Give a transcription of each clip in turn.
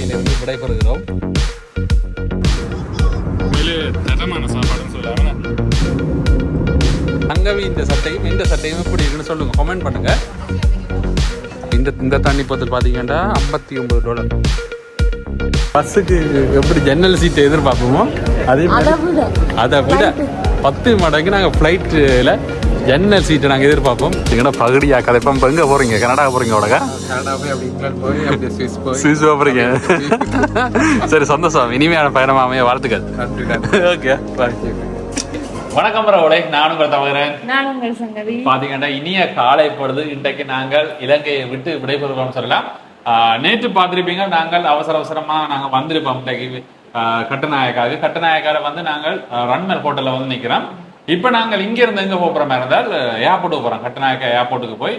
இலங்கையிலிருந்து விடைபெறுகிறோம். தரமான சாப்பாடுன்னு சொல்லுவாங்க. சங்கவி இந்த சட்டையும் எப்படி இருக்குன்னு சொல்லுங்க, கமெண்ட் பண்ணுங்க. இந்த தண்ணி போத்தல் பார்த்தீங்கன்னா $59. பஸ்ஸுக்கு எப்படி ஜன்னல் சீட்டை எதிர்பார்ப்போமோ அதே மாதிரி அதை விட 10 மடங்கு நாங்கள் ஃப்ளைட்டில் ஜன்னல் சீட்டை நாங்கள் எதிர்பார்ப்போம். எங்கன்னா பகுதியா கதைப்போம். இப்போ எங்கே போகிறீங்க? கனடா போகிறீங்க? அவ்வளோக்கா சுவிஸ் போகிறீங்க. சரி, சந்தோஷம். இனிமையான பயணமாக அமைய வாழ்த்துக்கள். ஓகே, வணக்கம் ரவுளை. நான் உங்கள் தவகிறேன். பாத்தீங்கன்னா இனிய காலை பொழுது. இன்றைக்கு நாங்கள் இலங்கையை விட்டு விடைபெறுவோம் சொல்லலாம். நேற்று பார்த்திருப்பீங்க, நாங்கள் அவசரமா நாங்கள் வந்திருப்போம். இன்றைக்கு கட்டநாயக்கால வந்து நாங்கள் ரன்மர் ஹோட்டல்ல வந்து நிக்கிறோம். இப்ப நாங்கள் இங்க இருந்து எங்க போற மாதிரி இருந்தால் ஏர்போர்ட்டுக்கு போறோம். கட்டநாயக்கா ஏர்போர்ட்டுக்கு போய்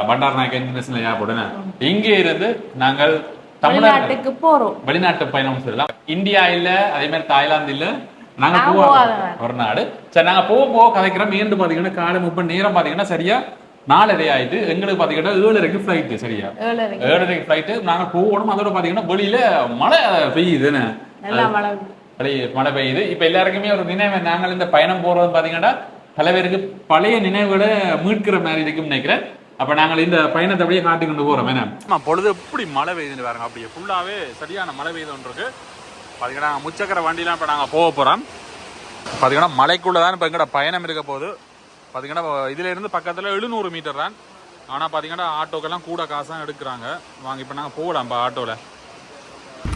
பண்டாரநாயக்கா இன்டர்நேஷனல் ஏர்போர்ட் இங்கே இருந்து நாங்கள் தமிழ்நாட்டுக்கு போறோம். வெளிநாட்டு பயணம் சொல்லலாம். இந்தியா இல்ல, அதே மாதிரி தாய்லாந்து இல்ல, நாங்க ஒரு நாடு. சரி, நாங்க போக கதைக்கிறோம். மீண்டும் பாத்தீங்கன்னா காலை 30 நேரம் பாத்தீங்கன்னா சரியா 4:30 ஆயிட்டு. எங்களுக்கு பாத்தீங்கன்னா 7:30 ஃபிளைட். சரியா 7:30 ஃபிளைட். நாங்க போகணும். அதோட பாத்தீங்கன்னா வெளியில மழை பெய்யுதுன்னு, மழை பெய்யுது. இப்ப எல்லாருக்குமே ஒரு நினைவு. நாங்கள் இந்த பயணம் போறது பாத்தீங்கன்னா பல பேருக்கு பழைய நினைவுகளை மீட்கிற மாதிரி இருக்குன்னு நினைக்கிறேன். அப்ப நாங்கள் இந்த பயணத்தை அப்படியே காட்டி கொண்டு போறோம். என்ன பொழுது எப்படி மழை பெய்யுதுன்னு பாருங்க. அப்படியே ஃபுல்லாவே சரியான மழை பெய்யுதுன்னு இருக்கு. பாத்தீங்கன்னா முச்சக்கர வண்டிலாம் இப்போ நாங்கள் போக போகிறோம். பார்த்தீங்கன்னா மலைக்குள்ளே இப்போ எங்கட பயணம் இருக்க போது. பார்த்தீங்கன்னா இதுல இருந்து பக்கத்தில் 700 மீட்டர் தான். ஆனால் பார்த்தீங்கன்னா ஆட்டோக்கெல்லாம் கூட காசாக எடுக்கிறாங்க. வாங்க இப்போ நாங்கள் போகலாம் ஆட்டோவில்.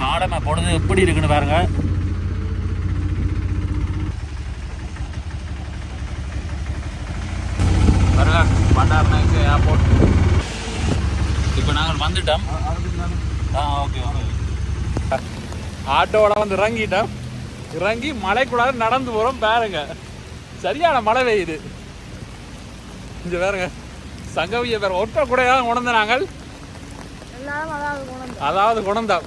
காலமை பொழுது எப்படி இருக்குன்னு பாருங்க. பாருங்க, பண்டாரநாயக்கு ஏர்போர்ட். இப்போ நாங்கள் வந்துட்டோம். ஓகே, ஆட்டோவில் வந்து இறங்கி மலைக்குள்ளார நடந்து போறோம். பாருங்க, சரியான மழை பெய்யுது. இங்க பாருங்க, சங்கவிய பேர் ஒற்ற கூடையா உணர்ந்த நாங்கள். அதாவது குணந்தோம்.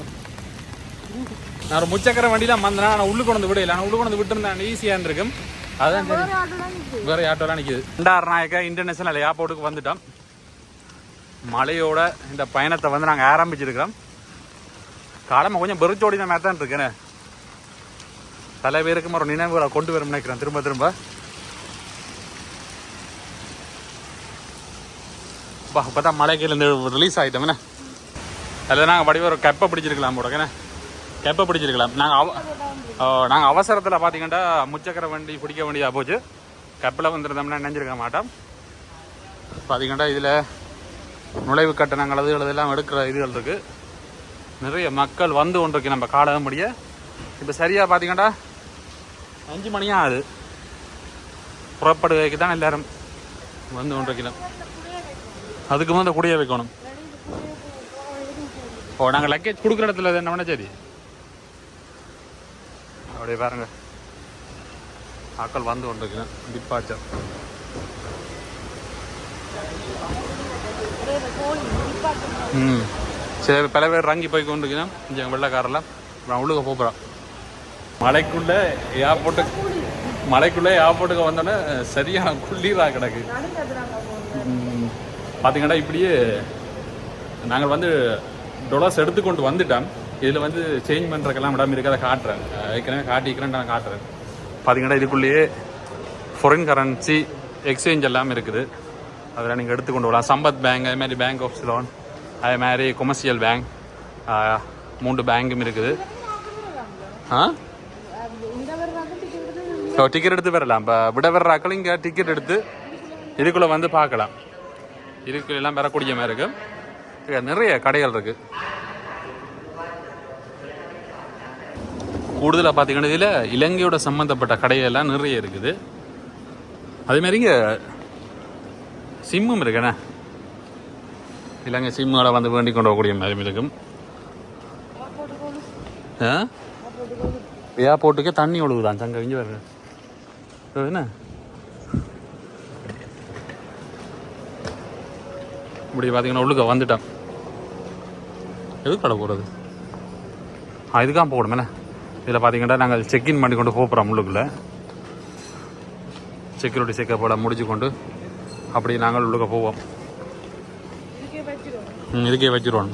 நான் ஒரு முச்சக்கர வண்டிலாம் வந்தேன். நான் உள்ளு கொண்டு விடையில, நான் உள்ளு கொண்டு விட்டு இருந்தேன், ஈஸியா இருக்கும். அதான் வேற ஆட்டோலாம் நிக்குது. பண்டாரநாயக்கா இன்டர்நேஷனல் ஏர்போர்ட்டுக்கு வந்துட்டோம். மழையோட இந்த பயணத்தை வந்து நாங்கள் ஆரம்பிச்சிருக்கிறோம். காலமாக கொஞ்சம் பெருச்சோடி தான் தான் இருக்குன்னு பல பேருக்கு ஒரு நினைவுகளை கொண்டு வரும் நினைக்கிறேன். திரும்ப இப்போதான் மலைக்கிலேருந்து ரிலீஸ் ஆகிட்டோம். என்ன அதில் நாங்கள் படிவ ஒரு கப்பை பிடிச்சிருக்கலாம் போடக்கண்ணே. கப்பை பிடிச்சிருக்கலாம். நாங்கள் அவசரத்தில் பார்த்தீங்கன்னா முச்சக்கர வண்டி பிடிக்க வேண்டியதாக போச்சு. கப்பில் வந்துருந்தோம்னா நினைஞ்சிருக்க மாட்டோம். பார்த்தீங்கன்னா இதில் நுழைவு கட்டணங்கள் அதெல்லாம் எடுக்கிற இதுகள் இருக்குது. நிறைய மக்கள் வந்து கொண்டிருக்கு நம்ம கால முடிய. இப்போ சரியாக பார்த்தீங்கன்னா 5 மணியாக ஆகுது. புறப்படுவைக்கு தான் எல்லாரும் வந்து கொண்டிருக்கிறோம். அதுக்கு வந்து குடிய வைக்கணும். நாங்கள் லக்கேஜ் கொடுக்குற இடத்துல என்ன வேணா சரி. அப்படியே பாருங்க, ஆக்கள் வந்து கொண்டிருக்கிறோம். டிப்பாச்சர் சரி, பல பேர் இறங்கி போய் கொண்டிருக்கிறோம். கொஞ்சம் வெள்ளக்காரெல்லாம் நான் உள்ளுக்க போகிறோம். மலைக்குள்ளே ஏர்போர்ட்டுக்கு வந்தோன்னே சரியான குளிராக கிடக்கு. பார்த்தீங்கன்னா இப்படியே நாங்கள் வந்து டொலர்ஸ் எடுத்துக்கொண்டு வந்துட்டோம். இதில் வந்து சேஞ்ச் பண்ணுறதுக்கெல்லாம் இடம் இருக்குது. அதை காட்டுறேன், ஏற்கனவே காட்டிக்கிறேன், நான் காட்டுறேன். பார்த்தீங்கன்னா இதுக்குள்ளேயே ஃபாரின் கரன்சி எக்ஸ்சேஞ்ச் எல்லாம் இருக்குது. அதில் நீங்கள் எடுத்துக்கொண்டு வரலாம். சம்பத் பேங்க், அதே மாதிரி பேங்க் ஆஃப் சிலோன், அதே மாதிரி கொமர்ஷியல் பேங்க், 3 பேங்கும் இருக்குது. டிக்கெட் எடுத்து வரலாம். இப்போ விட வர்றாக்கள் இங்கே டிக்கெட் எடுத்து இதுக்குள்ளே வந்து பார்க்கலாம். இதுக்குள்ள எல்லாம் வரக்கூடிய மாதிரி இருக்கு. நிறைய கடைகள் இருக்கு. கூடுதலாக பார்த்தீங்கன்னா இதில் இலங்கையோட சம்மந்தப்பட்ட கடையெல்லாம் நிறைய இருக்குது. அதே மாதிரி இங்கே சிம்மும் இருக்குண்ணே. இலங்கை சிம்முகளை வந்து வேண்டி கொண்டு வரக்கூடிய மாதிரி இருக்கும். ஏர்போர்ட்டுக்கே தண்ணி ஒழுகுதான். சங்க இங்கே வருங்க என்ன இப்படி பார்த்தீங்கன்னா உள்ளுக்க வந்துட்டான். எதுக்கு கடை போகிறது? இதுக்காக போகணும். என்ன இதில் பார்த்தீங்கன்னா நாங்கள் செக்இன் பண்ணி கொண்டு போகிறோம். உள்ளுக்குள்ளே செக்யூரிட்டி செக்கப்போட முடிச்சு கொண்டு அப்படி நாங்கள் உள்ளுக்க போவோம். இதுக்கே வச்சிருவோம்.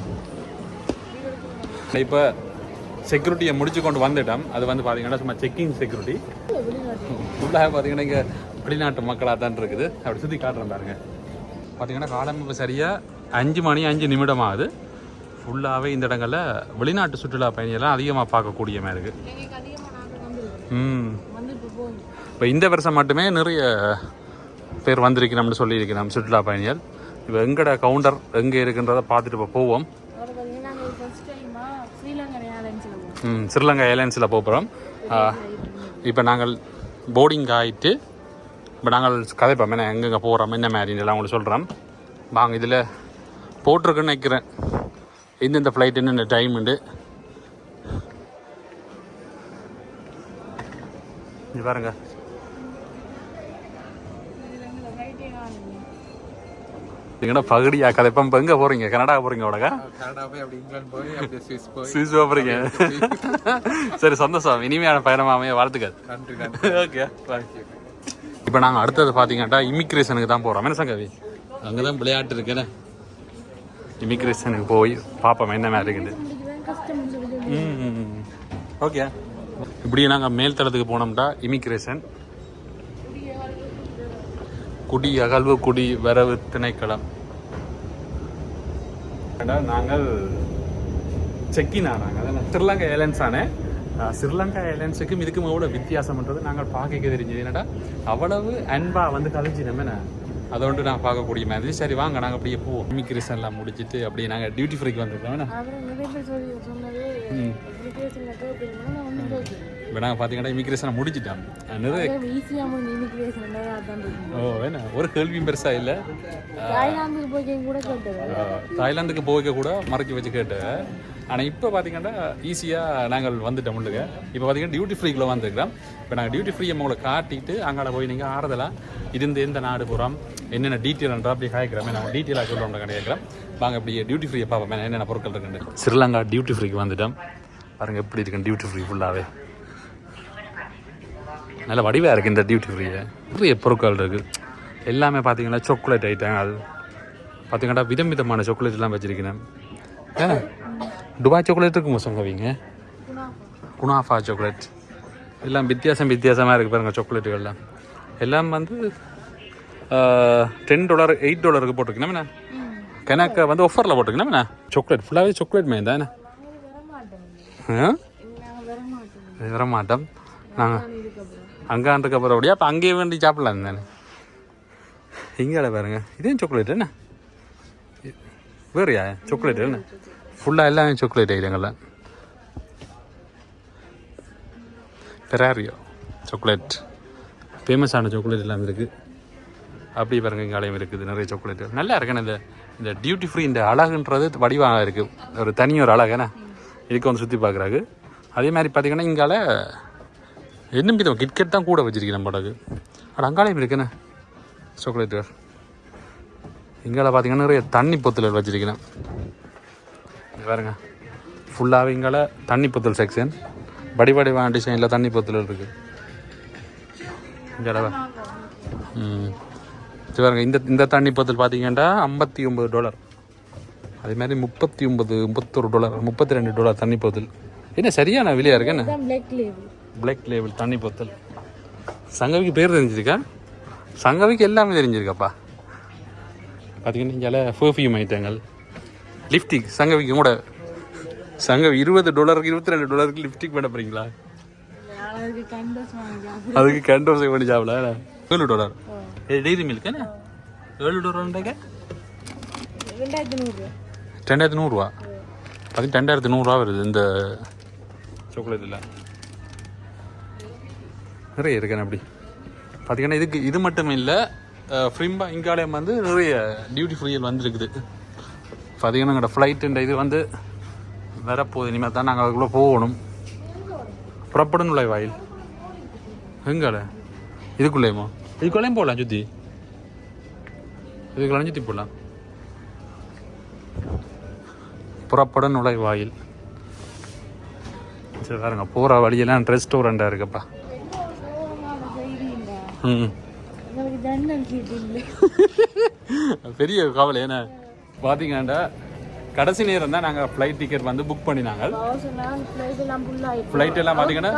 இப்போ செக்யூரிட்டியை முடிச்சு கொண்டு வந்துட்டோம். அது வந்து பார்த்தீங்கன்னா சும்மா செக்கிங் செக்யூரிட்டி. ஃபுல்லாக பார்த்தீங்கன்னா இங்கே வெளிநாட்டு மக்களாக தான் இருக்குது. அப்படி சுற்றி காட்டுறேன் பாருங்க. பார்த்தீங்கன்னா காலம் இப்போ சரியாக 5 மணி 5 நிமிடம் ஆகுது. ஃபுல்லாகவே இந்த இடங்களில் வெளிநாட்டு சுற்றுலா பயணிகள்லாம் அதிகமாக பார்க்கக்கூடிய மாதிரி இருக்குது. இப்போ இந்த வருஷம் மட்டுமே நிறைய பேர் வந்திருக்கணும்னு சொல்லியிருக்கிறோம் சுற்றுலா பயணிகள். இப்போ எங்கட கவுண்டர் எங்கே இருக்குன்றதை பார்த்துட்டு இப்போ போவோம். ஸ்ரீலங்கா ஏர்லைன்ஸில் போகிறோம். இப்போ நாங்கள் போர்டிங் ஆகிட்டு இப்போ நாங்கள் கதைப்போம் என்ன எங்கெங்கே போகிறோம் என்ன மாதிரிலாம் உங்களுக்கு சொல்கிறோம். வாங்க இதில் போட்டிருக்குன்னு நினைக்கிறேன் எந்தெந்த ஃப்ளைட் என்னென்ன டைம் உண்டு. இது பாருங்க. எங்கடா பகுடியா கதைப்பம். இப்போ எங்கே போகிறீங்க? கனடா போகிறீங்க? உடகா சுவிஸ் போகிறீங்க? சரி சந்தோஷம். இனிமையான பயணமாமைய வாழ்த்துக்கள். Okay bye. இப்போ நாங்கள் அடுத்தது பார்த்தீங்கன்னா இமிக்ரேஷனுக்கு தான் போகிறோம். என்ன சங்கவி அங்கே தான் விளையாட்டு இருக்குன்னு இமிக்ரேஷனுக்கு போய் பார்ப்போம் என்ன மாதிரி இருக்குது. ஓகே. இப்படி நாங்கள் மேல்தளத்துக்கு போனோம்டா இமிக்ரேஷன் குடி அகழ்வு குடி வரவு திணைக்களம். நாங்கள் செக்கின் ஆனாங்க. அதான் ஸ்ரீலங்கா ஏர்லைன்ஸ் ஆனே. ஸ்ரீலங்கா ஏர்லைன்ஸுக்கும் இதுக்கும் எவ்வளோ வித்தியாசம்ன்றது நாங்கள் பார்க்க தெரிஞ்சது. என்னடா அவ்வளவு அன்பா வந்து கலைச்சி நம்ம அதை வந்து நான் பார்க்கக்கூடிய மாதிரி. சரி வாங்க நாங்கள் அப்படியே போவோம். இமிக்ரேஷன்லாம் முடிச்சுட்டு அப்படியே நாங்கள் டியூட்டி ஃப்ரீக்கு வந்துருக்கோம். இப்போ நாங்கள் பார்த்தீங்கன்னா இமிக்ரேஷனை முடிச்சுட்டோம். நிறைய வேணா ஒரு கேள்வியும் பெருசாக இல்லை. தாய்லாந்துக்கு போய்க்க கூட மறைச்சி வச்சு கேட்டேன். ஆனால் இப்போ பார்த்தீங்கன்னா ஈஸியாக நாங்கள் வந்துட்டோம் முள்ளுங்க. இப்போ பார்த்தீங்கன்னா டியூட்டி ஃப்ரீக்குள்ளே வந்துருக்கிறோம். இப்போ நாங்கள் டியூட்டி ஃப்ரீயை உங்களை காட்டிட்டு அங்கே போய் நீங்கள் ஆறுதலாக இருந்து எந்த நாடு போகிறோம் என்னென்ன டீட்டெயில்ன்றா அப்படி காய்க்கிறோமே நம்ம டீட்டெயிலாக சொல்கிறோம் கேட்குறோம். வாங்க அப்படி டியூட்டி ஃப்ரீயை பார்ப்போம் என்னென்ன பொருட்கள் இருக்குன்னு. ஸ்ரீலங்கா டியூட்டி ஃப்ரீக்கு வந்துட்டோம். பாருங்கள் எப்படி இருக்குன்னு டியூட்டி ஃப்ரீ ஃபுல்லாகவே நல்ல வடிவாக இருக்குது. இந்த டியூட்டி ஃப்ரீயை நிறைய பொருட்கள் இருக்குது. எல்லாமே பார்த்தீங்கன்னா சாக்லேட் ஐட்டம். அது பார்த்தீங்கன்னா விதம் விதமான சாக்லேட்லாம் வச்சுருக்கேன். ஏன்னா துபாய் சாக்லேட் இருக்குமா சங்கவிங்க? குனாஃபா சாக்லேட் எல்லாம் வித்தியாசமாக இருக்குது பாருங்கள். சாக்லேட்டுகள்லாம் எல்லாம் வந்து $10 $8 போட்டிருக்கேன். கணக்கு வந்து ஆஃபரில் போட்டிருக்கேன். சாக்லேட் ஃபுல்லாகவே சாக்லேட் மேன் தானே. வரமாட்டோம் நாங்கள் அங்கே அப்புறம் அப்படியே அப்போ அங்கேயே வேண்டி சாப்பிடலாம் தானே. இங்கே பாருங்க இதே சாக்லேட் என்ன வேறையா சாக்லேட் என்ன ஃபுல்லாக எல்லாமே சாக்லேட் ஐட்டங்கள்லாம். பெராரியோ சாக்லேட் ஃபேமஸான சாக்லேட் எல்லாம் இருக்குது. அப்படி பாருங்க இங்கே ஆலயம் இருக்குது நிறைய சாக்லேட்டு நல்லா இருக்குன்னு. இந்த டியூட்டி ஃப்ரீ இந்த அழகுன்றது வடிவாக இருக்குது. ஒரு தனி ஒரு அழகுண்ணா இதுக்கு வந்து சுற்றி பார்க்குறாங்க. அதே மாதிரி பார்த்தீங்கன்னா இங்கால இன்னும் விதம் கிட்கெட் தான் கூட வச்சுருக்கேன் படகு. ஆனால் அங்காலையும் இருக்குண்ணே சாக்லேட்டு. இங்கால பார்த்தீங்கன்னா நிறைய தண்ணி பொத்தல் வச்சுருக்கேன். பாருங்க ஃபுல்லாகவே இங்கால தண்ணி பொத்தல் செக்ஷன் வடிவான டிசைனில் தண்ணி பொத்தல் இருக்குது. இங்கால பாருங்க இந்த தண்ணி பொத்தல் பார்த்தீங்கன்னா $59. அதே மாதிரி $31 $32 தண்ணி பொத்தல். என்ன சரியான விலையாக இருக்குன்னு. பிளாக் லேபிள் தண்ணி பொத்தல். சங்கவிக்கு பேர் தெரிஞ்சிருக்கா? சங்கவிக்கு எல்லாமே தெரிஞ்சிருக்காப்பா. பார்த்தீங்கன்னா இங்கே பெர்ஃப்யூம் ஐட்டங்கள் லிப்டிக். சங்கவிக்கு கூட சங்கவி $20 $22 லிப்டிக் பண்ண போகிறீங்களா? அதுக்கு கண்டோஸ் பண்ணி சாப்பிடல. $7 டெய்ரி மில்க் என்ன $7 $2100. அது $2100 வருது இந்த சாக்லேட்டில். நிறைய இருக்கேன் அப்படி பார்த்தீங்கன்னா. இது மட்டும் இல்லை ஃப்ரீம்பா இங்காலயம் வந்து நிறைய டியூட்டி ஃப்ரீயில் வந்துருக்குது. பார்த்தீங்கன்னா எங்களோட ஃப்ளைட்டுன்ற இது வந்து வரப்போகுது. இனிமேல் தான் நாங்கள் அதுக்குள்ளே போகணும். புறப்படும் நுழைவாயில் எங்கால இதுக்குள்ளேயுமா? இதுக்குள்ளேயும் போகலாம் சுற்றி. இதுக்குள்ளே சுற்றி போடலாம். புறப்படும் நுழைவாயில். சரி பாருங்க போகிற வழியெல்லாம் ரெஸ்டாரண்டாக இருக்குப்பா. பெரிய கவலை என்ன பார்த்தீங்கன்னாண்டா கடைசி நேரம் தான் நாங்கள் ஃப்ளைட் டிக்கெட் வந்து புக் பண்ணினாங்க. ஃப்ளைட் எல்லாம் பார்த்தீங்கன்னா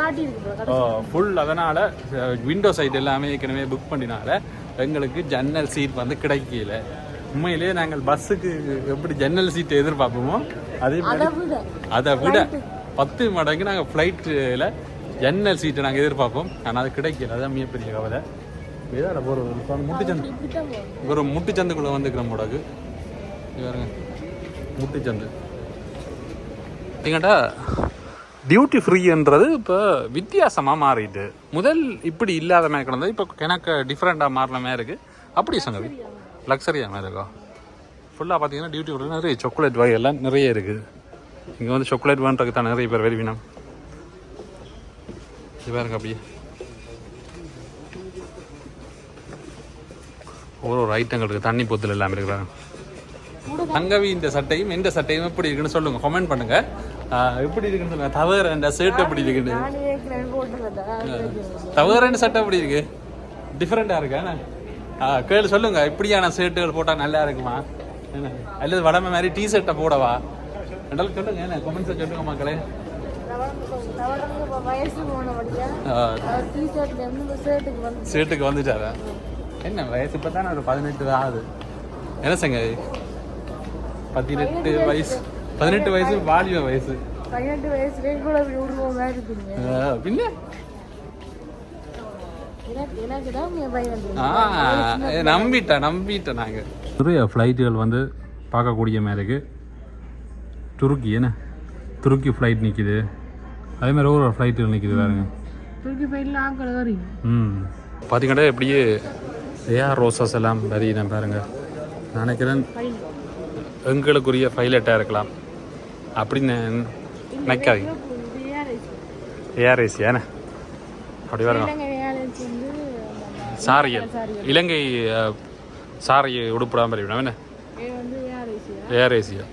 ஃபுல். அதனால் விண்டோ சைட் எல்லாமே ஏற்கனவே புக் பண்ணினால எங்களுக்கு ஜன்னல் சீட் வந்து கிடைக்கல. உண்மையிலேயே நாங்கள் பஸ்ஸுக்கு எப்படி ஜன்னல் சீட்டை எதிர்பார்ப்போமோ அதே மாதிரி அதை விட 10 மடங்கு நாங்கள் ஃப்ளைட்டில் ஜன்னல் சீட்டை நாங்கள் எதிர்பார்ப்போம். ஆனால் அது கிடைக்கல. அதான் மிகப்பெரிய கவலை. ஏதாவது ஒரு முட்டுச்சந்து ஒரு முட்டுச்சந்துக்குள்ளே வந்துக்கிறோம் போடாக்கு. பாருங்க முட்டுச்சந்து பார்த்தீங்கட்டா டியூட்டி ஃப்ரீன்றது இப்போ வித்தியாசமாக மாறிட்டு. முதல் இப்படி இல்லாத மாதிரி கிடந்தது. இப்போ எனக்கு டிஃப்ரெண்ட்டாக மாறின மாதிரி இருக்குது. அப்படி சங்கவி லக்ஸரியாக மாதிரி இருக்கா. ஃபுல்லாக பார்த்தீங்கன்னா டியூட்டி ஃப்ரீ நிறைய சாக்லேட் வகையெல்லாம் நிறைய இருக்குது. இங்கே வந்து சாக்லேட் வேணுறதுக்கு தான் நிறைய பேர் விரும்பினோம். இது பாருங்க அப்படியே ஒரு ஐட்டங்கள் இருக்குது. தண்ணி பொத்தில் எல்லாமே இருக்கிறாங்க. சங்கவி இந்த சட்டையும் எந்த சட்டையும் எப்படி இருக்குன்னு சொல்லுங்க, கமெண்ட் பண்ணுங்க. எப்படி இருக்குன்னு சொல்லுங்க. தவறு இந்த ஷர்ட் எப்படி இருக்குது? தவறு சட்டை எப்படி இருக்கு? டிஃப்ரெண்டா இருக்கா? கேள்வி சொல்லுங்க. இப்படியான ஷர்ட்டுகள் போட்டால் நல்லா இருக்குமா அல்லது வடமை மாதிரி டி ஷர்ட்டை போடவா ரெண்டாலும் சொல்லுங்க. என்ன கமெண்ட்ஸை சொல்லுங்க மக்களே. ஷர்ட்டுக்கு வந்துட்டாரா? என்ன வயசு இப்போ தானே ஒரு 18 தான் ஆகுது. என்ன சங்க 18 வயசு 18 வயசு வாலிப வயசு. 18 வயசுல கூட பின்ன நம்பிட்டேன் நாங்க. நிறைய ஃப்ளைட்டுகள் வந்து பார்க்கக்கூடிய மாதிரி இருக்கு. துருக்கி என்ன துருக்கி ஃப்ளைட் நிற்கிது. அதே மாதிரி ஒரு ஃப்ளைட்டுகள் நிற்கிது பாருங்க. பார்த்தீங்கன்னா எப்படியே ஏஆர் ரோசஸ் எல்லாம் வரியினேன் பாருங்க. நினைக்கிறேன் எங்களுக்குரிய பைலட்டாக இருக்கலாம் அப்படின்னு நினைக்காதீங்க. ஏஆர் ஏசியாண்ணே அப்படி வரலாம். சாரியல் இலங்கை சாரியை உடுப்படாமல் இருக்கணும் என்ன ஏஆர் ஏசியா.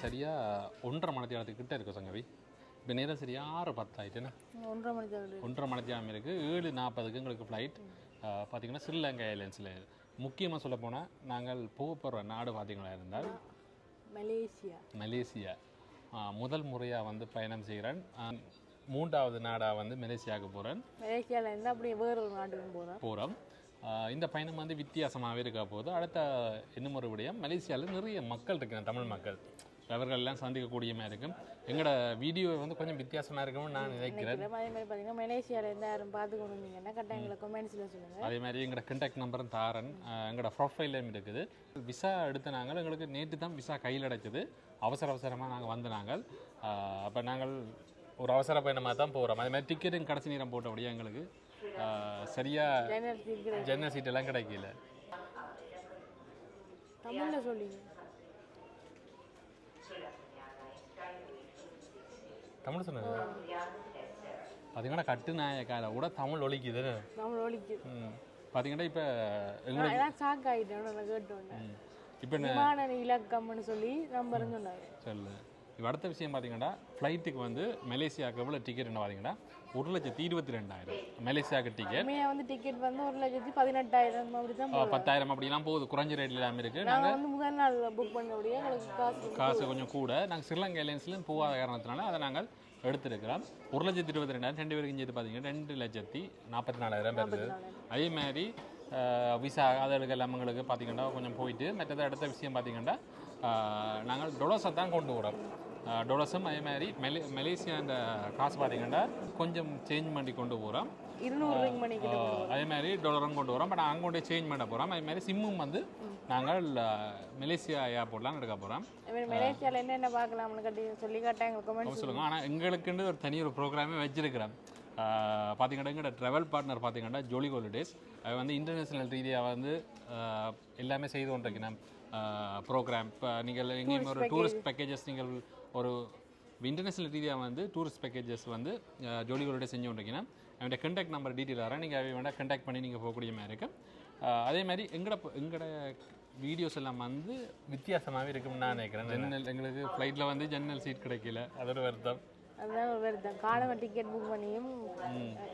சரியா 1.5 மணித்தியாலத்துக்கு கிட்ட இருக்கும் சங்கவி. இப்போ நேரம் சரியா 6:10 ஆகிட்டுன்னா 1.5 மணித்தியாலம் இருக்குது. 7:40க்கு எங்களுக்கு ஃப்ளைட். பார்த்தீங்கன்னா ஸ்ரீலங்கா ஏர்லைன்ஸில். முக்கியமாக சொல்ல போனால் நாங்கள் போக போகிற நாடு பார்த்தீங்களா இருந்தால் மலேசியா. முதல் முறையாக வந்து பயணம் செய்கிறேன். 3வது நாடாக வந்து மலேசியாவுக்கு போகிறேன். மலேசியாவிலேருந்து அப்படியே வேறு ஒரு நாட்டுக்கு போகிறோம். இந்த பயணம் வந்து வித்தியாசமாகவே இருக்க போது. அடுத்த இன்னும் ஒரு விடயம், மலேசியாவில் நிறைய மக்கள் இருக்கிறாங்க, தமிழ் மக்கள். அவர்கள் எல்லாம் சந்திக்கக்கூடிய மாதிரி இருக்கும். எங்களோட வீடியோ வந்து கொஞ்சம் வித்தியாசமாக இருக்கும்னு நான் நினைக்கிறேன். அதே மாதிரி பார்த்தீங்கன்னா மலேசியாவிலேருந்து யாரும் பார்த்து கொண்டு வந்தீங்கன்னா கரெக்டாக எங்களை கமெண்ட்ஸில் சொல்லுங்கள். அதே மாதிரி எங்களோட கான்டாக்ட் நம்பரும் தாரன் எங்களோட ப்ரொஃபைலையும் இருக்குது. விசா எடுத்த நாங்கள் எங்களுக்கு நேற்று தான் விசா கையில் அடைச்சது. அவசரமாக நாங்கள் வந்து நாங்கள் அப்போ நாங்கள் ஒரு அவசர பயணமாக தான் போகிறோம். அதே மாதிரி டிக்கெட்டும் கடைசி நேரம் போட்டபடியாக எங்களுக்கு சரியாக ஜன்னல் சீட்டெல்லாம் கிடைக்கல. தமிழில் சொல்லிங்க. தமிழ் சொன்னது பார்த்தீங்கன்னா கட்டு நாயக்கார கூட தமிழ் ஒலிக்குது. பார்த்தீங்கன்னா இப்போ இப்போ இலக்கம்னு சொல்லி நம்பர் சொல்லு. இப்போ அடுத்த விஷயம் பார்த்தீங்கன்னா ஃப்ளைட்டுக்கு வந்து மலேசியாவுக்கு எவ்வளோ டிக்கெட்னு பார்த்தீங்கன்னா 1,22,000 மலேசியாவுக்கு டிக்கெட் வந்து டிக்கெட் வந்து 1,18,000 அப்படி தான் 10,000 அப்படிலாம் போகுது. குறைஞ்ச ரேட்ல எல்லாமே இருக்குது. நாங்கள் வந்து முதல் நாள் புக் பண்ணபடியே காசு கொஞ்சம் கூட. நாங்கள் ஸ்ரீலங்கா ஏர்லைன்ஸ்லேயும் போகாத காரணத்தினால அதை நாங்கள் எடுத்துருக்கிறோம். 1,22,000 2 பேருக்கு இங்கே பார்த்தீங்கன்னா 2,44,000 வருது. அதே மாதிரி விசா அதற்கு எல்லாம் எங்களுக்கு பார்த்தீங்கன்னா கொஞ்சம் போயிட்டு மற்றது அடுத்த விஷயம் பார்த்தீங்கன்னா நாங்கள் டொலஸை தான் கொண்டு வரோம். டொலஸும் அதே மாதிரி மலேசியா அந்த காசு பார்த்தீங்கன்னா கொஞ்சம் சேஞ்ச் பண்ணி கொண்டு போகிறோம். 200 அதே மாதிரி டாலரும் கொண்டு வரோம். பட் அங்கே கொண்டு சேஞ்ச் பண்ண போகிறோம். அதே மாதிரி சிம்மும் வந்து நாங்கள் மலேசியா ஏர்போர்ட்லாம் எடுக்க போகிறோம். மலேசியாவில் என்னென்ன பார்க்கலாம்னு சொல்லி கேட்டாங்க சொல்லுங்கள். ஆனால் எங்களுக்குன்னு ஒரு தனி ஒரு ப்ரோக்ராமே வச்சிருக்கிறோம். பார்த்தீங்கன்னா எங்களோட ட்ராவல் பார்ட்னர் பார்த்தீங்கன்னா ஜோலி ஹாலிடேஸ். அது வந்து இன்டர்நேஷ்னல் ரீதியாக வந்து எல்லாமே செய்து கொண்டிருக்கணும் ப்ரோக்ராம். இப்போ நீங்கள் எங்கேயும் ஒரு டூரிஸ்ட் பேக்கேஜஸ் நீங்கள் ஒரு இன்டர்நேஷ்னல் ரீதியாக வந்து டூரிஸ்ட் பேக்கேஜஸ் வந்து ஜோலி ஹாலிடேஸ் செஞ்சு கொண்டிருக்கணும். அவனுடைய கான்டாக்ட் நம்பர் டீட்டெயில் வரேன். நீங்கள் அவன் கான்டாக்ட் பண்ணி நீங்கள் போகக்கூடிய மாதிரி இருக்கும். அதே மாதிரி எங்களோட வீடியோஸ் எல்லாம் வந்து வித்தியாசமாகவே இருக்கும்னு நான் நினைக்கிறேன். ஜன்னல் எங்களுக்கு ஃப்ளைட்டில் வந்து ஜன்னல் சீட் கிடைக்கல, அது ஒரு வருத்தம். அதுதான் வருத்தம். காலம டிக்கெட் புக் பண்ணியும்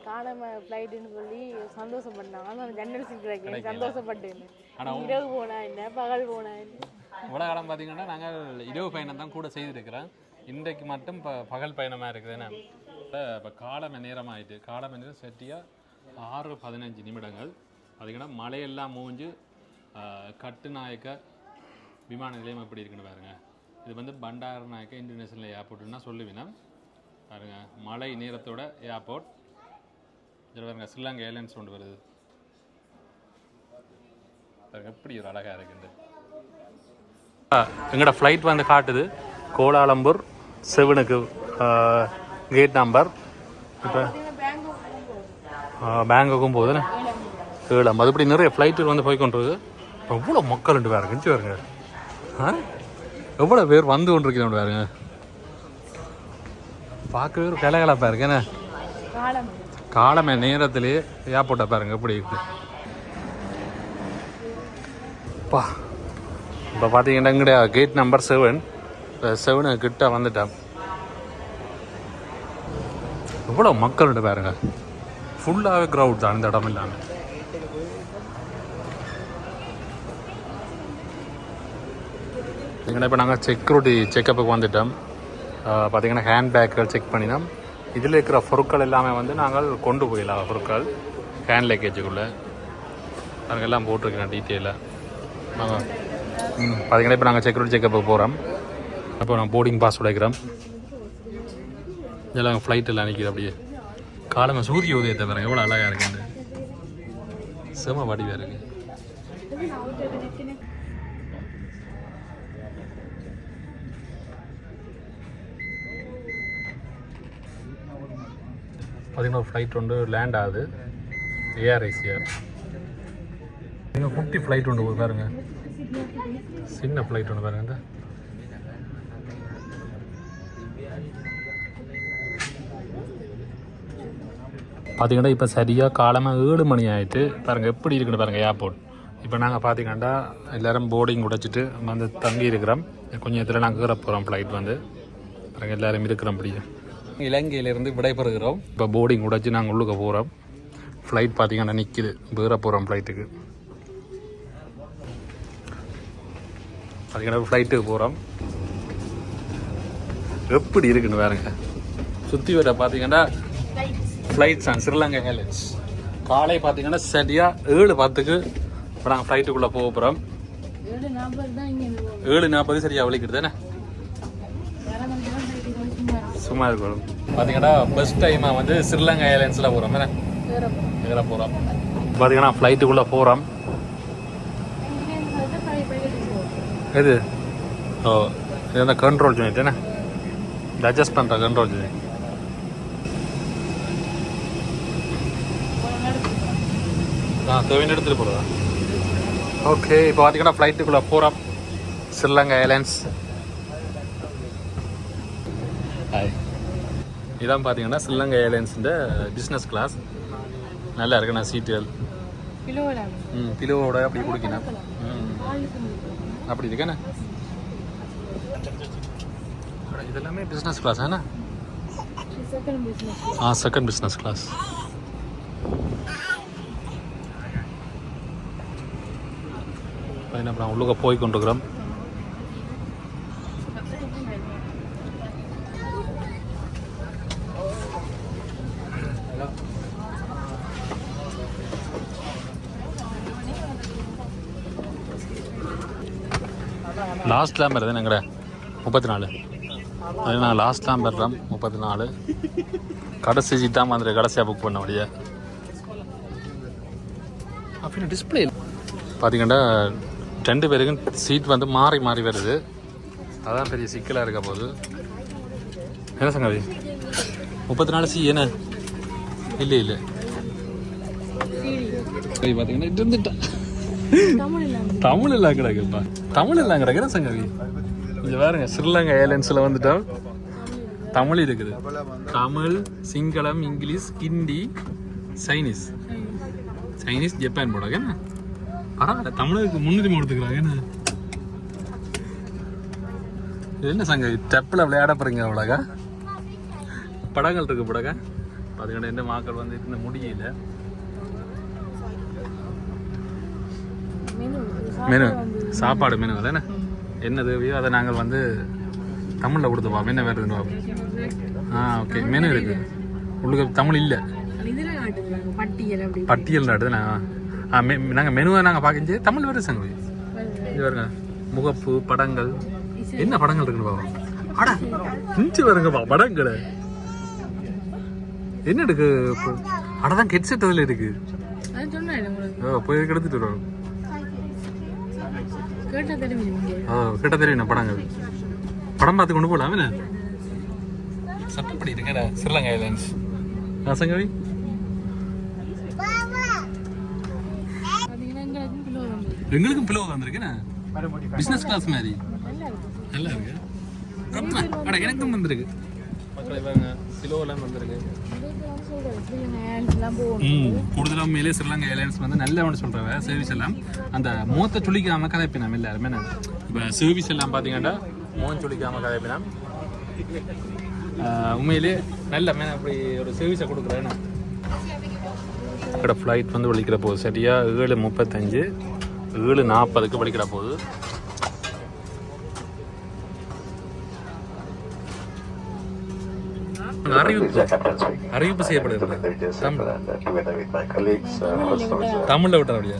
காலம ஃப்ளைட்டுன்னு சொல்லி சந்தோஷப்பட்டாங்க. ஆனால் ஜன்னல் சீட் கிடைக்கல, சந்தோஷப்பட்டேன். ஆனால் இரவு போனா என்ன, பகல் போனா என்ன. இவ்வளோ காலம் பார்த்தீங்கன்னா நாங்கள் இரவு பயணம் தான் கூட செய்திருக்கிறோம். இன்றைக்கு மட்டும் இப்போ பகல் பயணமாக இருக்குதுன்னா இப்போ காலம நேரம் ஆகிட்டு. காலம நேரம் செட்டியாக 6:15 நிமிடங்கள். பார்த்தீங்கன்னா மழையெல்லாம் மூஞ்சு கட்டுநாயக்க விமான நிலையம் எப்படி இருக்குன்னு பாருங்கள். இது வந்து பண்டாரநாயக்க இன்டர்நேஷ்னல் ஏர்போர்ட்டுன்னா சொல்லுவினா பாருங்க. மழை நேரத்தோட ஏர்போர்ட் இதில் பாருங்க. ஸ்ரீலங்கா ஏர்லைன்ஸ் கொண்டு வருது பாருங்க. எப்படி ஒரு அழகாக இருக்குது. எங்களோட ஃப்ளைட் வந்து காட்டுது கோலாலம்பூர் 7க்கு கேட் நம்பர். இப்போ பேங்காக்கும் போகுதுன்னு 7. அதுபடி நிறைய ஃப்ளைட்டு வந்து போய் கொண்டிருக்கு. எவ்வளோ மக்கள் ரெண்டு பேருங்க கிஞ்சி பாருங்க. எவ்வளோ பேர் வந்து கொண்டிருக்கிறோம் பாருங்க. பார்க்கவே ஒரு கலகலப்பாக இருக்கு. என்ன காலமே நேரத்திலேயே ஏர்போர்ட்டை பாருங்க எப்படி இருக்கு. இப்போ பார்த்தீங்கன்னா எங்கடைய கேட் நம்பர் 7 கிட்ட வந்துட்டேன். எவ்வளோ மக்கள் பாருங்க. ஃபுல்லாகவே க்ரௌட் தான் இந்த இடம் இல்லாமல். இப்போ நாங்கள் செக்யூரிட்டி செக்கப்புக்கு வந்துட்டோம். பார்த்திங்கன்னா ஹேண்ட்பேக்குகள் செக் பண்ணினோம். இதில் இருக்கிற பொருட்கள் எல்லாமே வந்து நாங்கள் கொண்டு போயிடலாம். பொருட்கள் ஹேண்ட் லக்கேஜுக்குள்ளே நாங்கள் எல்லாம் போட்டிருக்கேன் டீட்டெயிலாக. நாங்கள் பார்த்திங்கன்னா இப்போ நாங்கள் செக்யூரிட்டி செக்கப்புக்கு போகிறோம். அப்போ நான் போர்டிங் பாஸ் உடைக்கிறோம். இதெல்லாம் ஃப்ளைட்டில் நிற்கிது. அப்படியே காலமாக சூரிய உதயத்தை பாருங்க. எவ்வளோ அழகாக இருக்குது. செம வடிவாக இருக்குது. பார்த்தீங்கன்னா ஃப்ளைட் ஒன்று லேண்ட் ஆகுது. AR Asia. குட்டி ஃப்ளைட் ஒன்று பாருங்க. சின்ன ஃப்ளைட் ஒன்று பாருங்க. இந்த பார்த்தீங்கன்னா இப்போ சரியாக காலமாக 7 மணி ஆகிட்டு பாருங்கள் எப்படி இருக்குன்னு பாருங்கள் ஏர்போர்ட். இப்போ நாங்கள் பார்த்தீங்கன்னா எல்லோரும் போர்டிங் உடைச்சிட்டு வந்து தங்கி இருக்கிறோம். கொஞ்சம் நேரத்தில் நாங்கள் கீற போகிறோம். ஃப்ளைட் வந்து பாருங்கள் எல்லோரும் இருக்கிறோம். அப்படியே இலங்கையிலேருந்து விடைபெறுகிறோம். இப்போ போர்டிங் உடைச்சி நாங்கள் உள்ளுக்க போகிறோம். ஃப்ளைட் பார்த்தீங்கன்னா நிற்கிது. வேற போகிறோம் ஃப்ளைட்டுக்கு. பார்த்தீங்கன்னா ஃப்ளைட்டுக்கு போகிறோம். எப்படி இருக்குன்னு பாருங்க. சுற்றி வர பார்த்தீங்கன்னா ஃப்ளைட்ஸ் அண்ட் ஸ்ரீலங்கா ஏர்லைன்ஸ். காலை பார்த்தீங்கன்னா சரியாக 7:10க்கு இப்போ நாங்கள் ஃப்ளைட்டுக்குள்ளே போக போகிறோம். 7:40 சரியாக வலிக்கிட்டு தானே சும்மா இருக்கணும். பார்த்தீங்கன்னா ஃபஸ்ட் டைமாக வந்து ஸ்ரீலங்கா ஏர்லைன்ஸில் போகிறோம். இதில் போகிறோம். பார்த்தீங்கன்னா ஃப்ளைட்டுக்குள்ளே போகிறோம். இது இது வந்து கண்ட்ரோல் யூனிட் என்ன, இந்த அட்ஜஸ்ட் பண்ணுற கண்ட்ரோல் யூனிட். தேவையான எடுத்துகிட்டு போகிறதா? ஓகே, இப்போ பார்த்தீங்கன்னா ஃப்ளைட்டுக்குள்ளே போகிறோம். ஸ்ரீலங்கா ஏர்லைன்ஸ். இதான் பார்த்தீங்கன்னா ஸ்ரீலங்கா ஏர்லைன்ஸுன்ற பிஸ்னஸ் கிளாஸ். நல்லா இருக்குண்ணா சீட்டுகள். பிலோவோட அப்படி குடிக்கணும். அப்படி இருக்கேண்ணா. இதெல்லாமே பிஸ்னஸ் கிளாஸ் ஆண்ணா. Second business class. அப்புறம் உள்ளுக்க போய் கொண்டிருக்கிறோம். லாஸ்ட் லேம் வருது எங்கட 34. அது நாங்கள் லாஸ்ட் லேம் வர்றோம் 34. கடைசி சீட் தான் வந்துடு. கடைசியாக புக் பண்ண முடியாது. அப்படின்னு டிஸ்பிளே பார்த்தீங்கன்னா 2 பேருக்கும் சீட் வந்து மாறி மாறி வருது. அதான் பெரிய சிக்கலாக இருக்க போகுது. என்ன சங்கவி 34 சி என்ன இல்லை இல்லை பார்த்தீங்கன்னா இது இருந்துட்டா தமிழ் எல்லாம் கிடக்குப்பா. தமிழ் எல்லாம் கிடக்குற சங்கவி. இங்கே பாருங்க, ஸ்ரீலங்கா ஏர்லைன்ஸில் வந்துட்டோம். தமிழ் இருக்குது. தமிழ், சிங்களம், இங்கிலீஷ், ஹிந்தி, சைனீஸ், ஜப்பான் போடாங்க. என்ன பரவாயில்ல, தமிழுக்கு முன்னுரிமை கொடுத்துக்கிறாங்க. என்ன சங்க ஸ்டெப்பில் விளையாட போறீங்க அவ்வளோக்கா? படங்கள் இருக்கு படக்கா பார்த்துக்கிட்ட எந்த மக்கள் வந்து இந்த முடியல. மெனு சாப்பாடு மெனு தானே, என்ன தேவையோ அதை நாங்கள் வந்து தமிழில் கொடுத்துப்போம். என்ன வேறு ஓகே மெனு இருக்கு உங்களுக்கு தமிழ் இல்லை பட்டியல் நாட்டுதுண்ணா. நாங்கள் மெனுவை நாங்கள் பார்க்க தமிழ் வேறு சங்க இது வருங்க. முகப்பு படங்கள் என்ன படங்கள் இருக்குன்னு பார்ப்போம். அடா இஞ்சி வருங்கப்பா படங்கள் என்ன இருக்கு. அடதான் ஹெட்செட் அதில் இருக்கு. போய் எடுத்துட்டு வருவோம். கேட்ட தெரியும் படங்கள் படம் பார்த்து கொண்டு போகலாம். என்ன சட்டப்படி இருக்கா ஸ்ரீலங்கா ஐலாண்ட்ஸ் சங்கவி எங்களுக்கும் பிளோ வந்திருக்கேன். பிசினஸ் கிளாஸ் மாதிரி நல்லா இருக்கு. அட எனக்கும் வந்திருக்கு மக்களை பாருங்க. பிலோலாம் வந்திருக்கு. கூடுதலாக மேலே ஸ்ரீலங்கா ஏர்லைன்ஸ் வந்து நல்ல ஒன்று சொல்கிறவ சர்வீஸ் எல்லாம் அந்த மூத்த சுழிக்காம கதைப்பினாம் எல்லாருமே. இப்போ சர்வீஸ் எல்லாம் பார்த்தீங்கன்னா மோன் சுழிக்காம கதைப்பினாம். உண்மையிலே நல்ல அப்படி ஒரு சர்வீஸை கொடுக்குறேன். ఇక్కడ ஃப்ளைட் வந்து வலிக்கிற போகுது சரியாக 7:35 7:40 வலிக்கிற போகுது. அறிவிப்பு செய்யப்படுகிறது தமிழ்ல விட்டா அப்படியா?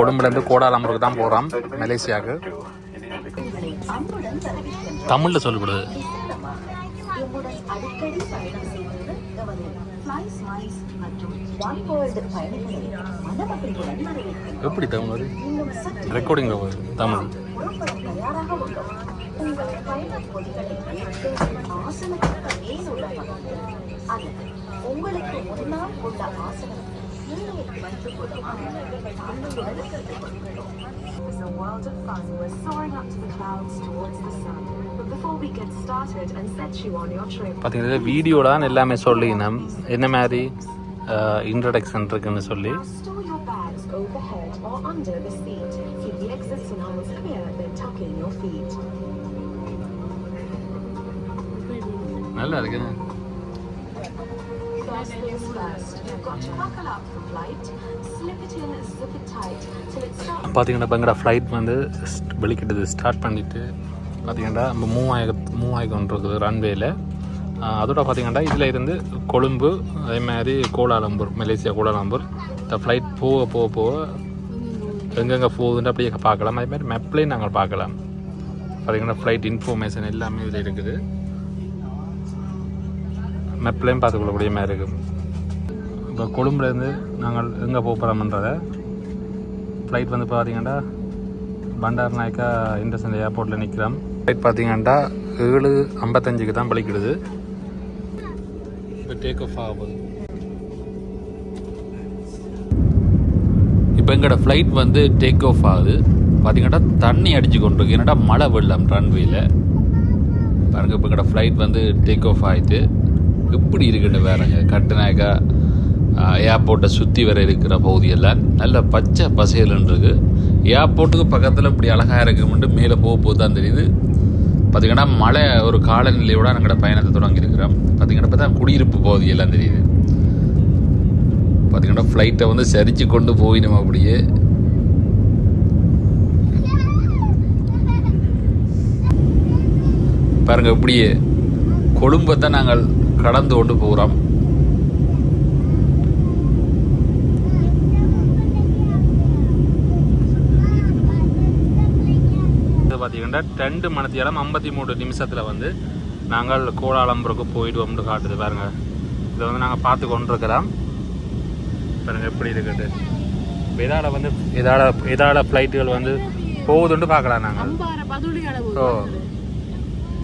கொழும்புல இருந்து கோலாலம்பூருக்கு தான் போறோம் மலேசியாவுக்கு. தமிழ்ல சொல்லப்படுது. எப்படி தமிழ் ரெக்கார்டிங் தமிழ் உங்களுக்கு முன்னால் உள்ள ஆசனம் It's a world of fun. We're soaring up to the clouds towards the sun. But before we get started and set you on your trip. பாத்தீங்கன்னா வீடியோலாம் எல்லாமே சொல்லினோம் என்ன மாதிரி இன்ட்ரோடக்ஷன் இருக்குன்னு சொல்லி. Store your bags overhead or under the seat. Keep the exit signals clear, then tuck in your feet. நல்லா இருக்கு. First things first, you've got to buckle up for flight. Slip it in, zip it tight till it starts. பார்த்தீங்கன்னா இப்போ எங்கட flight வந்து வெளிக்கிட்டது start பண்ணிவிட்டு பார்த்தீங்கன்னா நம்ம மூவாயிரம் இருக்குது ரன்வேயில். அதோட பார்த்தீங்கன்னா இதில் இருந்து கொழும்பு அதே மாதிரி கோலாலம்பூர் மலேசியா கோலாலம்பூர் இந்த ஃப்ளைட் போக எங்கெங்கே போகுதுன்னு அப்படியே பார்க்கலாம். அதே மாதிரி மேப்லேயும் நாங்கள் பார்க்கலாம். பார்த்தீங்கன்னா ஃப்ளைட் இன்ஃபர்மேஷன் எல்லாமே இதில் இருக்குது. மேப்லேயும் பார்த்துக்கொள்ளக்கூடிய மாதிரி இருக்குது. இப்போ கொழும்புலேருந்து நாங்கள் எங்கே போகிறோம்ன்றதை ஃப்ளைட் வந்து பார்த்தீங்கன்னா பண்டார் நாயக்கா இன்டர்நேஷனல் ஏர்போர்ட்டில் நிற்கிறோம். ஃப்ளைட் பார்த்தீங்கன்னா 7:55 தான் பலிக்கிடுது. இப்போ டேக் ஆஃப் ஆகுது. இப்போ எங்களோட ஃப்ளைட் வந்து டேக் ஆஃப் ஆகுது. பார்த்தீங்கன்னா தண்ணி அடித்து கொண்டு இருக்கு. என்னடா மழை வெள்ளம் ரன்வேயில் பாருங்க. இப்போ எங்களோட ஃப்ளைட் வந்து டேக் ஆஃப் ஆகிட்டு எப்படி இருக்குன்னு வேறங்க. கட்டுநாயக்கா ஏர்போர்ட்டை சுற்றி வர இருக்கிற பகுதியெல்லாம் நல்ல பச்சை பசேலுன்னு இருக்குது. ஏர்போர்ட்டுக்கு பக்கத்தில் இப்படி அழகாக இருக்குமெண்டு மேலே போக தான் தெரியுது. பார்த்திங்கன்னா மழை ஒரு காலநிலையோட எங்களோட பயணத்தை தொடங்கியிருக்கிறோம். பார்த்திங்கன்னா இப்போ தான் குடியிருப்பு பகுதியெல்லாம் தெரியுது. பார்த்திங்கன்னா ஃப்ளைட்டை வந்து சரித்து கொண்டு போய் நம்ம அப்படியே பாருங்கள். இப்படியே கொழும்பை தான் நாங்கள் கடந்து கொண்டு போகிறோம். பார்த்தீங்கன்னா 2 மணித்தியாலம் 53 நிமிஷத்தில் வந்து நாங்கள் கோலாலம்பூருக்கு போயிடுவோம்னு காட்டுது பாருங்கள். இதை வந்து நாங்கள் பார்த்து கொண்டிருக்கிறோம். பாருங்கள் எப்படி இருக்குது. இதால் வந்து இதால் ஃப்ளைட்டுகள் வந்து போகுதுன்னு பார்க்கலாம். நாங்கள்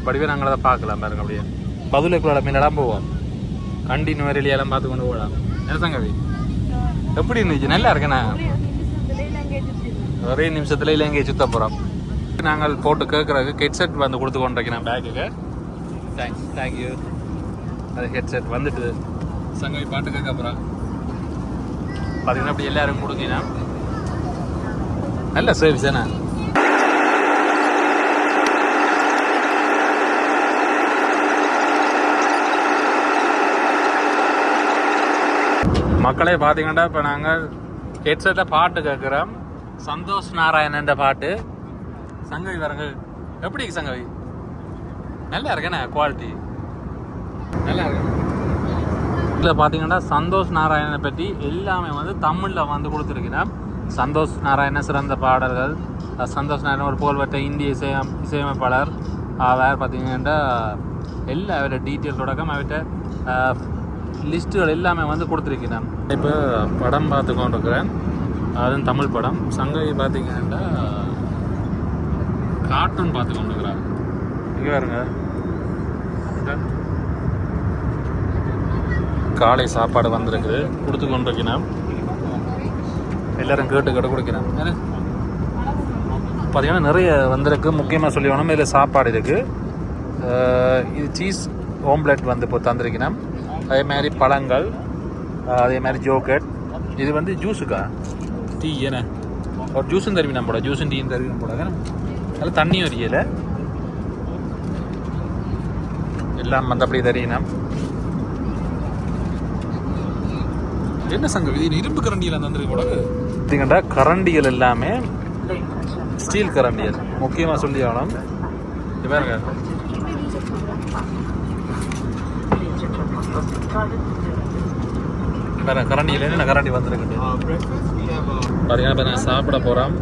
படிவே நாங்கள் அதை பார்க்கலாம் பாருங்கள். அப்படியே பதுளைக்குள்ள மீனெல்லாம் போவோம். கண்டினியூ வெளியெல்லாம் பார்த்து கொண்டு போகலாம். என்ன சங்கவி எப்படி இருந்துச்சு? நல்லா இருக்கேண்ணா. ஒரே நிமிஷத்தில் இலங்கையை சுற்ற போகிறோம். நாங்கள் போட்டு கேட்குறதுக்கு ஹெட்செட் வந்து கொடுத்து கொண்டிருக்கிறேன் பேக்குக்கு. தேங்க்யூ. அது ஹெட்செட் வந்துட்டு சங்கவி பாட்டு கேட்க அப்புறம் பார்த்தீங்கன்னா அப்படி எல்லாரும் கொடுத்தீங்கன்னா நல்ல சர்வீஸ் தானே. மக்களே பார்த்தீங்கன்னா இப்போ நாங்கள் ஹெட்செட்டில் பாட்டு கேட்குறோம். சந்தோஷ் நாராயணன் பாட்டு. சங்கவி வரங்க எப்படி சங்கவி? நல்லா இருக்கேண்ணே, குவாலிட்டி நல்லா இருக்கு. இதில் பார்த்தீங்கன்னா சந்தோஷ் நாராயணனை பற்றி எல்லாமே வந்து தமிழில் வந்து கொடுத்துருக்கிறேன். சந்தோஷ் நாராயணன் சிறந்த பாடல்கள். சந்தோஷ் நாராயணன் ஒரு புகழ்பெற்ற இந்திய இசையமைப்பாளர். வேறு பார்த்தீங்கன்னா எல்லா அவரோட டீட்டெயில் தொடக்கம் அவர்கிட்ட லிஸ்ட்டுகள் எல்லாமே வந்து கொடுத்துருக்கிறேன். இப்போ படம் பார்த்து கொண்டிருக்கிறேன், அதுவும் தமிழ் படம். சங்கவி பார்த்தீங்கன்னா கார்ட்டூன் பார்த்து கொண்டிருக்கிறார். இங்கே பாருங்க, காலை சாப்பாடு வந்திருக்குது, கொடுத்து கொண்டிருக்கிறேன். எல்லாரும் கேட்டு கொடுக்கிறேன். பார்த்தீங்கன்னா நிறைய வந்திருக்கு. முக்கியமாக சொல்லி வேணும், இதில் சாப்பாடு இருக்குது. இது சீஸ் ஓம்லெட் வந்து இப்போ தந்திருக்கிறேன். அதே மாதிரி பழங்கள், அதே மாதிரி ஜோக்கெட். இது வந்து ஜூஸுக்கா டீ ஏன்னா ஒரு ஜூஸும் தருவி நம்ம போட, ஜூஸும் டீயும் தருவி நம்ம போட. அதில் தண்ணியும் வரையில எல்லாம் மற்றபடி தரீங்கன்னா என்ன சங்கம் இது இரும்பு கரண்டியில் தந்துருக்கு போட. பார்த்தீங்கன்னா கரண்டிகள் எல்லாமே ஸ்டீல் கரண்டிகள் முக்கியமாக சொல்லி ஆகணும். பாருங்க, வேற கரண்டியில் என்ன கரண்டி வந்திருக்கு பார்த்தீங்கன்னா. இப்போ நான் சாப்பிட போகிறோம்.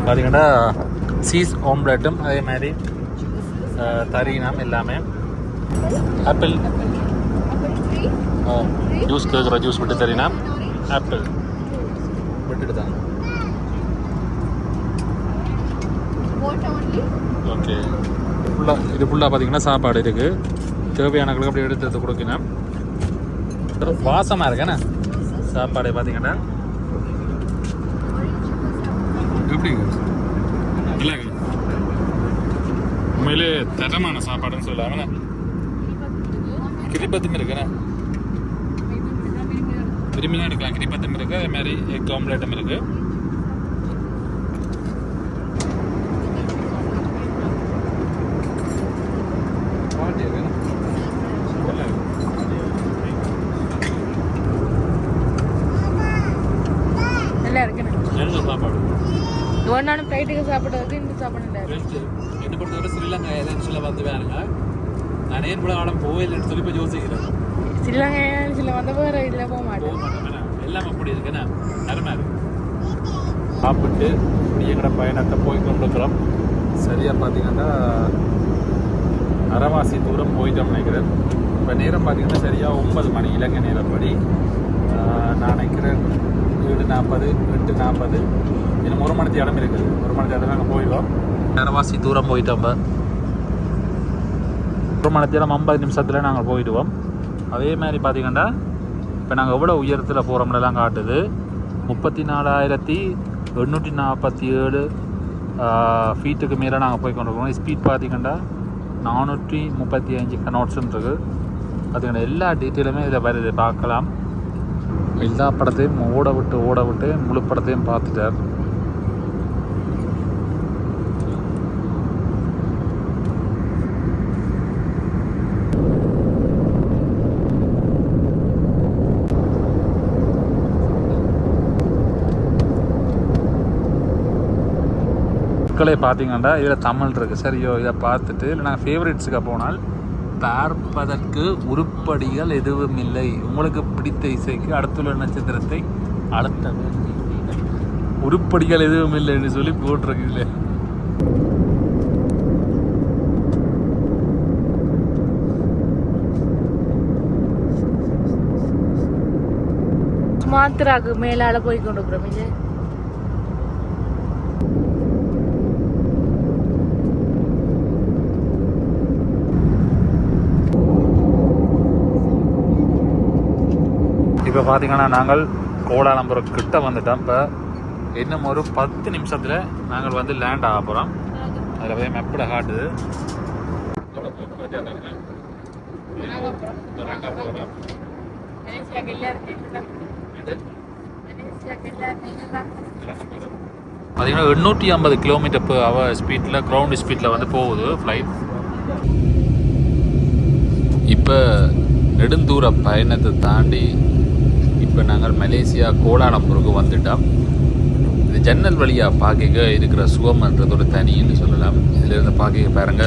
பார்த்தீங்கன்னா சீஸ் ஓம்லெட்டும் அதே மாதிரி தரீனம் எல்லாமே. ஆப்பிள் ஜூஸ் கேட்குற ஜூஸ் விட்டு தரீனா ஆப்பிள் விட்டுட்டு தாங்க. ஓகே, ஃபுல்லாக இது ஃபுல்லாக பார்த்தீங்கன்னா சாப்பாடு இருக்குது. தேவையானவங்களுக்கு அப்படி எடுத்து கொடுக்கணும். வாசமாக இருக்கேண்ணே சாப்பாடு. பார்த்தீங்கன்னா எப்படி இல்லை உண்மையிலே தரமான சாப்பாடுன்னு சொல்லாங்கண்ணே. கிரிப்பத்தும் இருக்குண்ணே, விரும்பினா எடுக்கலாம். கிரிப்பத்தும் இருக்குது, அதே மாதிரி எக் ஆம்லேட்டும் இருக்குது. நல்லா இருக்குண்ணே. நல்ல சாப்பாடு. ஒரு நாளும் ஃப்ளைட்டுக்கு சாப்பிட்றதுக்கு இந்த சாப்பாடு என்னை பொறுத்தவரை ஸ்ரீலங்கா ஏதாச்சும் சொல்ல வந்து வேணுங்க. நான் ஏன் கூட ஆடம் போயில்லைன்னு சொல்லி போய் யோசிக்கிறேன். ஸ்ரீலங்கா வந்த போகிற இதில் போக மாட்டேன். எல்லாம் அப்படி இருக்குண்ணே, அருமை இருக்கு. சாப்பிட்டு எங்கட பயணத்தை போய் கொண்டிருக்கிறோம். சரியாக பார்த்தீங்கன்னா அரைவாசி தூரம் போயிட்டோம் நினைக்கிறேன். இப்போ நேரம் பார்த்தீங்கன்னா சரியாக 9 மணி இலங்கை நேரப்படி. நான் நினைக்கிறேன் 7:40 8:40 இன்னும் 1 மணி இடம் இருக்குது. 1 மணி நேரத்தில் நாங்கள் போயிடுவோம். அரைவாசி தூரம் போயிட்டோம். 1 மணி நேரம் 50 நிமிஷத்தில் நாங்கள் போயிடுவோம். அதே மாதிரி பார்த்தீங்கன்னா இப்போ நாங்கள் எவ்வளோ உயரத்தில் போகிறோம்லாம் காட்டுது. 34,847 ஃபீட்டுக்கு மேலே நாங்கள் போய் கொண்டிருக்கோம். ஸ்பீட் பார்த்தீங்கன்னா 435 கனோட்ஸ்ன்னு இருக்குது. பார்த்தீங்கன்னா எல்லா டீட்டெயிலுமே இதில் வருது, பார்க்கலாம். எல்லா படத்தையும் ஓட விட்டு முழு படத்தையும் பார்த்துட்டார். மக்களே பார்த்தீங்கன்னா இதில் தமிழ் இருக்குது. சரியோ, இதை பார்த்துட்டு இல்லை நாங்கள் ஃபேவரட்ஸுக்கு போனால் பார்ப்பதற்கு உருப்படிகள் எதுவும் இல்லை, உங்களுக்கு பிடித்த இசைக்கு அடுத்துள்ள நட்சத்திரத்தை அழுத்த உருப்படிகள் எதுவும் இல்லைன்னு சொல்லி போட்டிருக்கு. மாத்திராக்கு மேலால போய் கொண்டிருக்கிறோம். இது இப்போ பார்த்தீங்கன்னா நாங்கள் கோலாலம்பரம் கிட்ட வந்துட்டோம். இப்போ இன்னும் ஒரு 10 நிமிஷத்தில் நாங்கள் வந்து லேண்ட் ஆக போகிறோம். அதில் போய் மெப்பில் காட்டுது. பார்த்தீங்கன்னா 850 km/h ஸ்பீடில் கிரவுண்ட் ஸ்பீடில் வந்து போகுது ஃப்ளைட். இப்போ நெடுந்தூர பயணத்தை தாண்டி இப்போ நாங்கள் மலேசியா கோலாலம்பூருக்கு வந்துட்டோம். இது ஜன்னல் வழியாக பார்க்க இருக்கிற சுகம்ன்றது ஒரு தனின்னு சொல்லலாம். இதிலிருந்து பார்க்க பாருங்க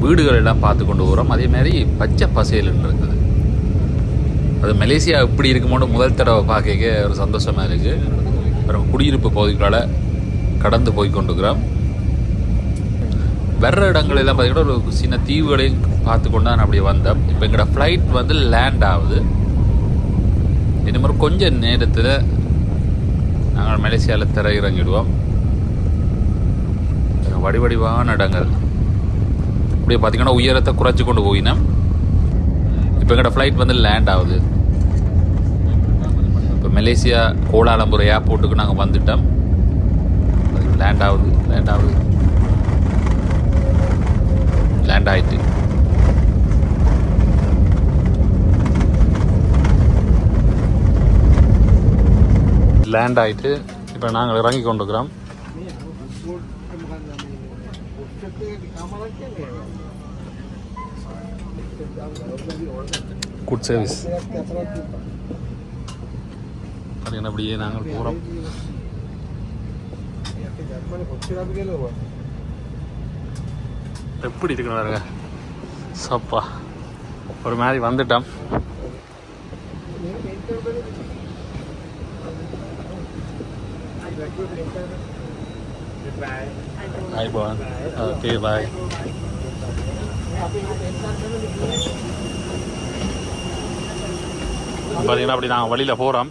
வீடுகள் எல்லாம் பார்த்து கொண்டு வரோம். அதே மாதிரி பச்சை பசேலுன்னு இருக்குது. அது மலேசியா எப்படி இருக்குமோன்னு முதல் தடவை பார்க்க ஒரு சந்தோஷமாக இருக்குது. அப்புறம் குடியிருப்பு பகுதிகளால் கடந்து போய் கொண்டுக்கிறோம். வர்ற இடங்கள் எல்லாம் பார்த்தீங்கன்னா ஒரு சின்ன தீவுகளையும் பார்த்து கொண்டு தான் அப்படி வந்தோம். இப்போ எங்களோட ஃப்ளைட் வந்து லேண்ட் ஆகுது. இந்த மாதிரி கொஞ்சம் நேரத்தில் நாங்கள் மலேசியாவில் திரையிறங்கிடுவோம். வடிவடிவான இடங்கள் அப்படியே பார்த்தீங்கன்னா உயரத்தை குறைச்சி கொண்டு போயினோம். இப்போ எங்களோட ஃப்ளைட் வந்து லேண்ட் ஆகுது. இப்போ மலேசியா கோலாலம்பூர் ஏர்போர்ட்டுக்கு நாங்கள் வந்துட்டோம். லேண்ட் ஆகுது லேண்ட் ஆகிட்டு இப்போ நாங்கள் இறங்கி கொண்டிருக்கிறோம். குட் சர்வீஸ் பார்த்தீங்கன்னா அப்படியே நாங்கள் போகிறோம். எப்படி இருக்கணும் பாருங்க. சப்பா ஒரு மாதிரி வந்துட்டோம். Bye Bon. Okay, bye. பார்த்தீங்கன்னா அப்படி நாங்கள் வழியில் போகிறோம்.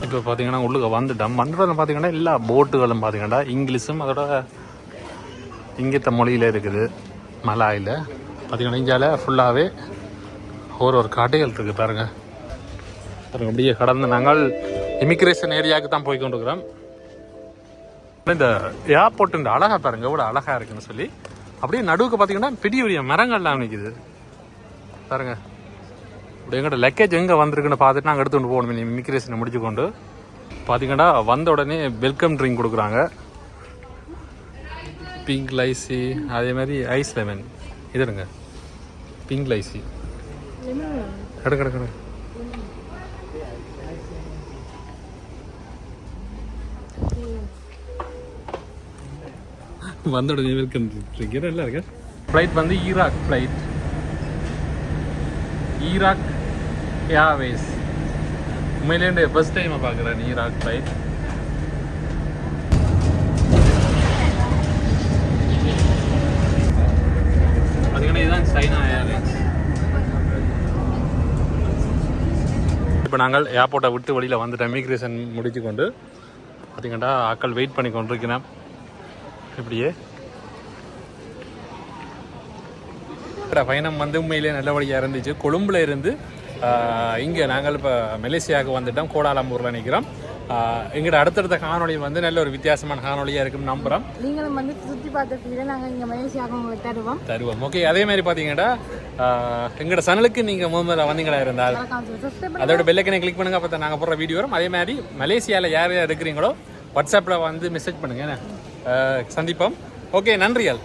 இப்போ பார்த்தீங்கன்னா உள்ளுக்கு வந்துட்டோம். வந்துட்டு பார்த்தீங்கன்னா எல்லா போட்டுகளும் பார்த்தீங்கன்னா இங்கிலீஷும் அதோட இங்கித்த மொழியில் இருக்குது. மலாயில் பார்த்தீங்கன்னா இந்தியாவில் ஃபுல்லாகவே ஒரு கடைகள் இருக்குது பாருங்கள். அப்படியே கடந்து நாங்கள் இமிக்ரேஷன் ஏரியாவுக்கு தான் போய் கொண்டிருக்கிறோம். இந்த ஏர்போர்ட் இந்த அழகாக பாருங்கள் எவ்வளோ அழகாக இருக்குன்னு சொல்லி. அப்படியே நடுவுக்கு பார்த்தீங்கன்னா பெரிய பெரிய மரங்கள்லாம் நிற்கிது பாருங்க. இப்படி எங்கள்கிட்ட லக்கேஜ் எங்கே வந்திருக்குன்னு பார்த்துட்டு நாங்கள் எடுத்துகிட்டு போகணும். இமிக்ரேஷனை முடிச்சு கொண்டு பார்த்தீங்கன்னா வந்த உடனே வெல்கம் ட்ரிங்க் கொடுக்குறாங்க. பிங்க் லைசி அதே மாதிரி ஐஸ் லெமன். இதுங்க பிங்க் லைசி கடை வந்த உடனே வெல்கம் ட்ரிங்க் நல்லா இருக்கு. ஃப்ளைட் வந்து ஈராக் ஃப்ளைட், ஈராக் ஏர்வேஸ். உண்மையிலே ஃபர்ஸ்ட் டைமாக பார்க்குறேன் ஈராக் ஃப்ளைட். பார்த்தீங்கன்னா இதுதான் சைனா ஏர்லைன்ஸ். இப்போ நாங்கள் ஏர்போர்ட்டை விட்டு வெளியில் வந்துட்டோம். இமிக்ரேஷன் முடிச்சு கொண்டு பார்த்தீங்கன்னா ஆக்கள் வெயிட் பண்ணி கொண்டிருக்கிறேன். இப்படியே பயணம் வந்து உண்மையிலே நல்லபடியாக இருந்துச்சு. கொழும்புல இருந்து இங்கே நாங்கள் இப்போ மலேசியாவுக்கு வந்துட்டோம். கோலாலம்பூரில் நிற்கிறோம். எங்களோட அடுத்தடுத்த காணொலி வந்து நல்ல ஒரு வித்தியாசமான காணொலியாக இருக்குன்னு நம்புகிறோம். நீங்களும் வந்து சுற்றி பார்த்துட்டு நாங்கள் இங்கே மலேசியாவுக்கு உங்களுக்கு தருவோம். ஓகே, அதே மாதிரி பார்த்தீங்கன்னா எங்களோட சேனலுக்கு நீங்கள் முதல்ல வந்தீங்களா இருந்தால் அதோட பெல்லைக்கனை கிளிக் பண்ணுங்க. அப்போ நாங்கள் போடுற வீடியோ வரும். அதே மாதிரி மலேசியாவில் யார் யார் இருக்கிறீங்களோ வாட்ஸ்அப்பில் வந்து மெசேஜ் பண்ணுங்க. சந்திப்போம். ஓகே, நன்றியால்.